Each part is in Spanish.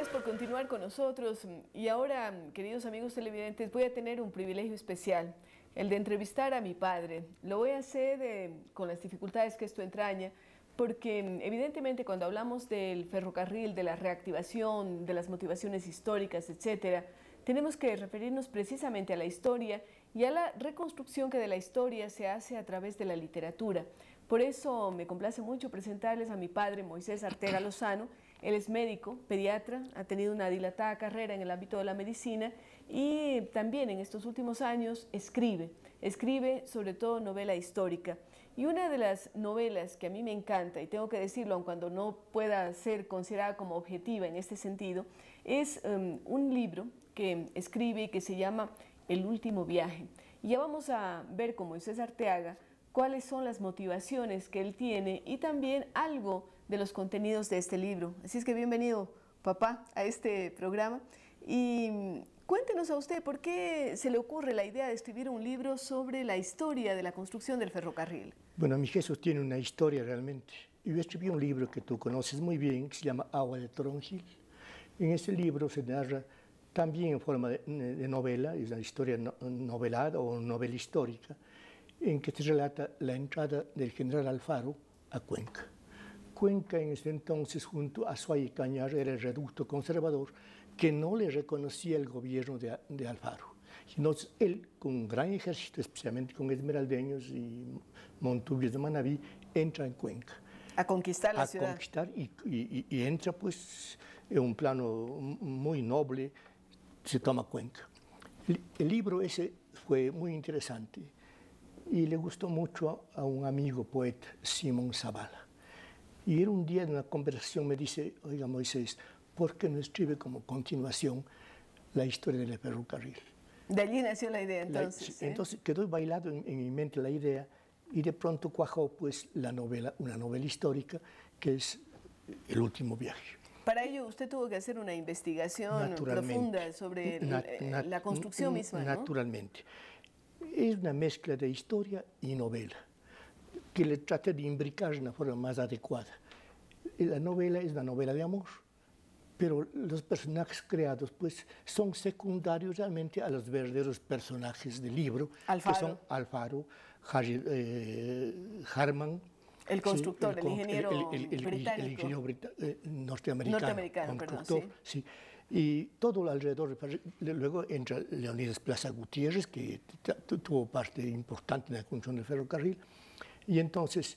Gracias por continuar con nosotros. Y ahora, queridos amigos televidentes, voy a tener un privilegio especial, el de entrevistar a mi padre. Lo voy a hacer con las dificultades que esto entraña, porque evidentemente cuando hablamos del ferrocarril, de la reactivación, de las motivaciones históricas, etcétera, tenemos que referirnos precisamente a la historia y a la reconstrucción que de la historia se hace a través de la literatura. Por eso me complace mucho presentarles a mi padre, Moisés Arteaga Lozano. Él es médico, pediatra, ha tenido una dilatada carrera en el ámbito de la medicina y también en estos últimos años escribe sobre todo novela histórica. Y una de las novelas que a mí me encanta, y tengo que decirlo aun cuando no pueda ser considerada como objetiva en este sentido, es un libro que escribe y que se llama El último viaje. Y ya vamos a ver con Moisés Arteaga cuáles son las motivaciones que él tiene y también algo de los contenidos de este libro. Así es que bienvenido, papá, a este programa. Y cuéntenos a usted por qué se le ocurre la idea de escribir un libro sobre la historia de la construcción del ferrocarril. Bueno, mi Jesús tiene una historia realmente. Yo escribí un libro que tú conoces muy bien, que se llama Agua de Toronjil. En ese libro se narra también en forma de novela, es una historia novelada o novela histórica, en que se relata la entrada del general Alfaro a Cuenca. Cuenca en ese entonces, junto a Suay y Cañar, era el reducto conservador que no le reconocía el gobierno de Alfaro. Entonces él, con un gran ejército, especialmente con esmeraldeños y montubios de Manabí, entra en Cuenca. A conquistar la ciudad. A conquistar y entra pues en un plano muy noble, se toma Cuenca. El libro ese fue muy interesante y le gustó mucho a un amigo poeta, Simón Zavala. Y era un día en una conversación me dice, oiga Moisés, ¿por qué no escribe como continuación la historia del ferrocarril? De allí nació la idea entonces. Entonces quedó bailado en mi mente la idea y de pronto cuajó pues la novela, una novela histórica que es El último viaje. Para ello usted tuvo que hacer una investigación profunda sobre la construcción misma, ¿no? Naturalmente. Es una mezcla de historia y novela, que le traté de imbricar de una forma más adecuada. La novela es una novela de amor, pero los personajes creados pues, son secundarios realmente a los verdaderos personajes del libro, Alfaro. Que son Alfaro, Harman, el constructor, el ingeniero británico. El ingeniero norteamericano, constructor, perdón, sí. Y todo alrededor, luego entra Leonidas Plaza Gutiérrez, que tuvo parte importante en la construcción del ferrocarril, y entonces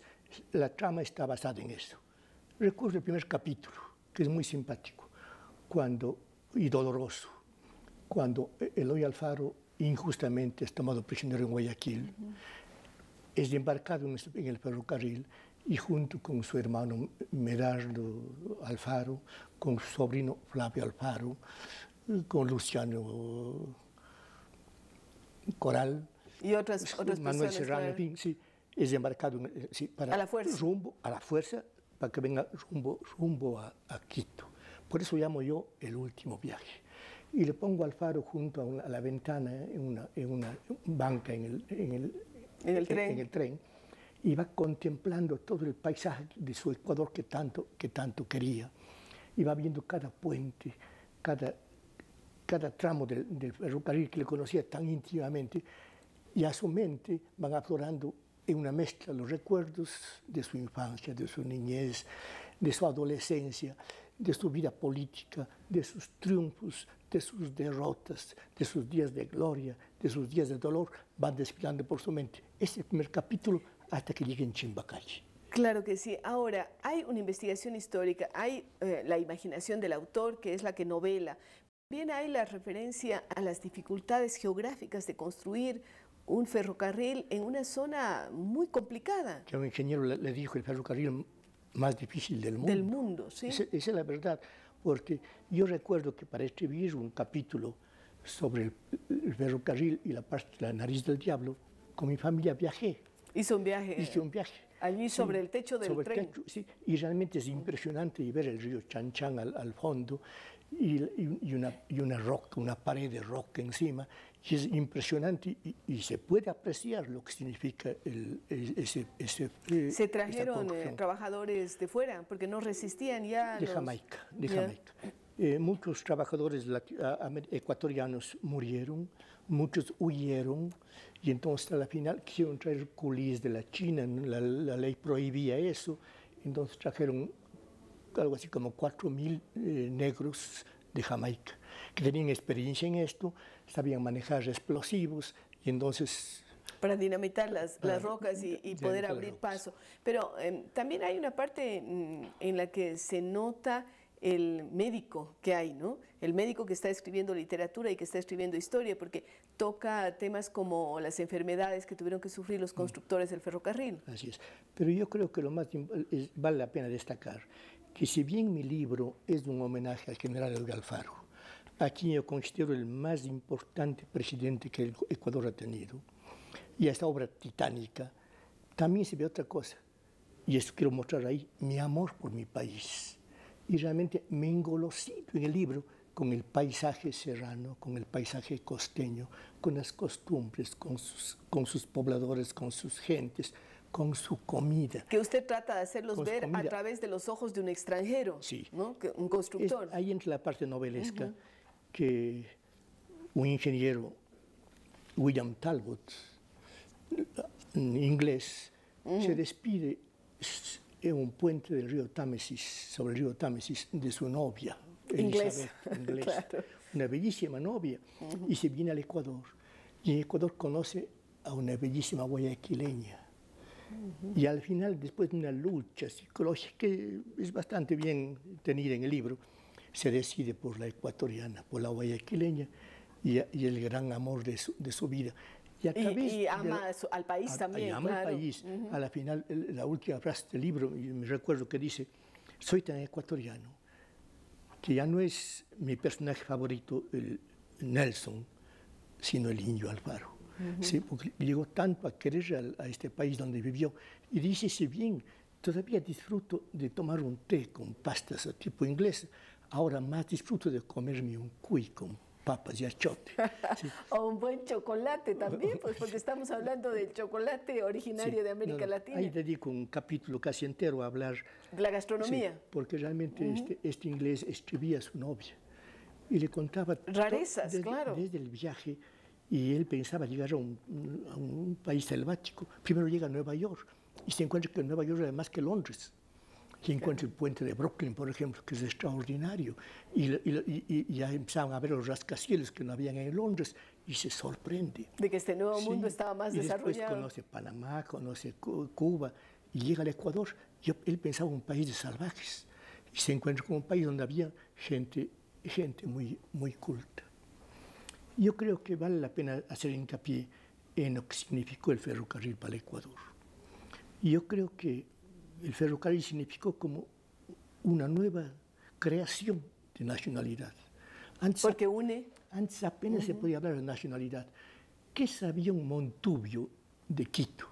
la trama está basada en eso. Recuerdo el primer capítulo, que es muy simpático, y doloroso, cuando Eloy Alfaro injustamente es tomado prisionero en Guayaquil, es embarcado en el ferrocarril y junto con su hermano Merardo Alfaro, con su sobrino Flavio Alfaro, con Luciano Coral y otras Manuel personas, Serrano, en fin, sí, es embarcado para a la fuerza. A la fuerza, para que venga rumbo a Quito. Por eso llamo yo El último viaje. Y le pongo a Alfaro junto a la ventana en una banca en el tren y va contemplando todo el paisaje de su Ecuador que tanto quería. Y va viendo cada puente, cada tramo del ferrocarril que le conocía tan íntimamente, y a su mente van aflorando en una mezcla los recuerdos de su infancia, de su niñez, de su adolescencia, de su vida política, de sus triunfos, de sus derrotas, de sus días de gloria, de sus días de dolor, van desfilando por su mente. Ese es el primer capítulo hasta que llegue en Chimbacalle. Claro que sí. Ahora, hay una investigación histórica, hay la imaginación del autor, que es la que novela. También hay la referencia a las dificultades geográficas de construir un ferrocarril en una zona muy complicada. Que un ingeniero le dijo el ferrocarril más difícil del mundo. Del mundo, sí. Esa es la verdad, porque yo recuerdo que para escribir un capítulo sobre el ferrocarril y la parte de la nariz del diablo, con mi familia viajé. Hizo un viaje. Hice un viaje. Allí sobre el techo del tren. Sí, y realmente es impresionante ver el río Chanchan al fondo y una roca, una pared de roca encima, y es impresionante y se puede apreciar lo que significa Se trajeron trabajadores de fuera porque no resistían ya. De Jamaica. muchos trabajadores ecuatorianos murieron, muchos huyeron, y entonces a la final quisieron traer culís de la China, la ley prohibía eso, entonces trajeron algo así como 4.000 negros de Jamaica, que tenían experiencia en esto, sabían manejar explosivos, y entonces... Para dinamitar las rocas y poder abrir paso. Pero también hay una parte en la que se nota el médico que hay, ¿no? El médico que está escribiendo literatura y que está escribiendo historia, porque toca temas como las enfermedades que tuvieron que sufrir los constructores del ferrocarril. Así es. Pero yo creo que lo más vale la pena destacar que si bien mi libro es un homenaje al general Edgar Alfaro, a quien yo considero el más importante presidente que el Ecuador ha tenido, y a esta obra titánica, también se ve otra cosa, y eso quiero mostrar ahí, mi amor por mi país. Y realmente me engolosito en el libro con el paisaje serrano, con el paisaje costeño, con las costumbres, con sus pobladores, con sus gentes, con su comida. Que usted trata de hacerlos ver a través de los ojos de un extranjero, sí. ¿no? Un constructor. Ahí entra la parte novelesca, que un ingeniero, William Talbot, inglés, se despide en un puente del río Támesis, sobre el río Támesis, de su novia, Elizabeth, inglés, claro. Una bellísima novia, y se viene al Ecuador. Y en Ecuador conoce a una bellísima guayaquileña. Y al final, después de una lucha psicológica que es bastante bien tenida en el libro, se decide por la ecuatoriana, por la guayaquileña, y el gran amor de su vida. Y ama al país también, ama claro. al país. A la final, la última frase del libro, y me recuerdo que dice, soy tan ecuatoriano, que ya no es mi personaje favorito el Nelson, sino el Indio Alfaro. Sí, porque llegó tanto a querer a este país donde vivió. Y dice, si bien todavía disfruto de tomar un té con pastas tipo inglés, ahora más disfruto de comerme un cuy con papas y achote. Sí. O un buen chocolate también, pues porque estamos hablando del chocolate originario de América Latina. Ahí dedico un capítulo casi entero a hablar de la gastronomía. Sí, porque realmente este inglés escribía a su novia y le contaba rarezas, claro. Desde el viaje, y él pensaba llegar a un país selvático. Primero llega a Nueva York y se encuentra que Nueva York es más que Londres. Y encuentra el puente de Brooklyn, por ejemplo, que es extraordinario. Y ya empezaban a ver los rascacielos que no habían en Londres y se sorprende. De que este nuevo mundo estaba más desarrollado. Después conoce Panamá, conoce Cuba y llega al Ecuador. Él pensaba un país de salvajes y se encuentra con un país donde había gente muy, muy culta. Yo creo que vale la pena hacer hincapié en lo que significó el ferrocarril para el Ecuador. Y yo creo que el ferrocarril significó como una nueva creación de nacionalidad. Porque une. Antes apenas se podía hablar de nacionalidad. ¿Qué sabía un montubio de Quito?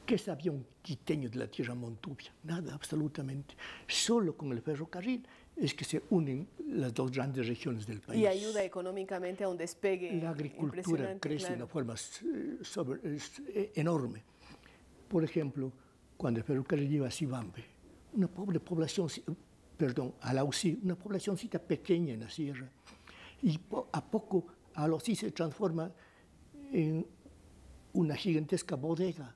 ¿Qué sabía un quiteño de la tierra montubia? Nada, absolutamente. Solo con el ferrocarril es que se unen las dos grandes regiones del país. Y ayuda económicamente a un despegue. La agricultura crece de una forma enorme. Por ejemplo, cuando el ferrocarril iba a Sibambe, una pobre población, a Lausí, una poblacioncita pequeña en la sierra, y a poco Lausí se transforma en una gigantesca bodega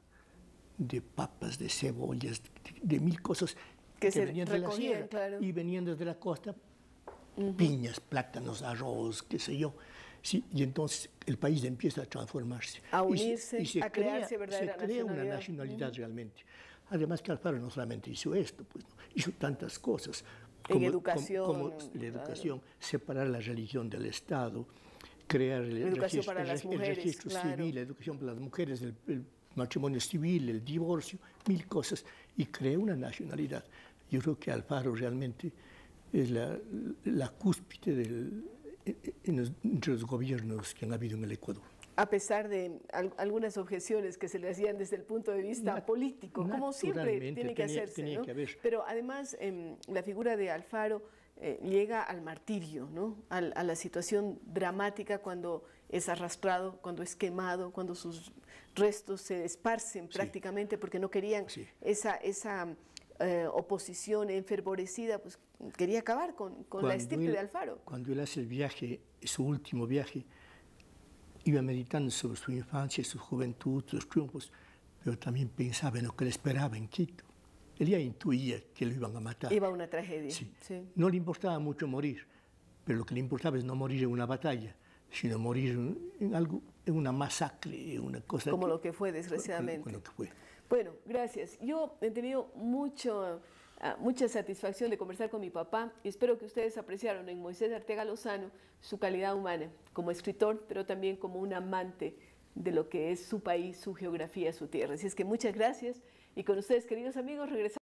de papas, de cebollas, de mil cosas que se venían de la sierra, claro. Y venían desde la costa, piñas, plátanos, arroz, qué sé yo. Sí, y entonces el país empieza a transformarse. A unirse, a crearse verdadera nacionalidad. Se crea una nacionalidad realmente. Además que Alfaro no solamente hizo esto, pues, hizo tantas cosas. En educación. Como la educación, claro. Separar la religión del Estado, crear el registro civil, la educación para las mujeres, el matrimonio civil, el divorcio, mil cosas, y creó una nacionalidad. Yo creo que Alfaro realmente es la cúspide entre los gobiernos que han habido en el Ecuador. A pesar de algunas objeciones que se le hacían desde el punto de vista político, como siempre tiene que hacerse, ¿no? Pero además la figura de Alfaro llega al martirio, ¿no? A la situación dramática cuando es arrastrado, cuando es quemado, cuando sus restos se esparcen prácticamente porque no querían esa oposición enfervorecida, pues quería acabar con la estirpe de Alfaro. Cuando él hace el viaje, su último viaje, iba meditando sobre su infancia, su juventud, sus triunfos, pero también pensaba en lo que le esperaba en Quito. Él ya intuía que lo iban a matar. Iba a una tragedia. Sí. Sí. No le importaba mucho morir, pero lo que le importaba es no morir en una batalla, sino morir en algo, en una masacre, en una cosa... Como lo que fue, desgraciadamente. Con lo que fue. Bueno, gracias. Yo he tenido mucha satisfacción de conversar con mi papá y espero que ustedes apreciaron en Moisés Arteaga Lozano su calidad humana como escritor, pero también como un amante de lo que es su país, su geografía, su tierra. Así es que muchas gracias y con ustedes, queridos amigos, regresamos.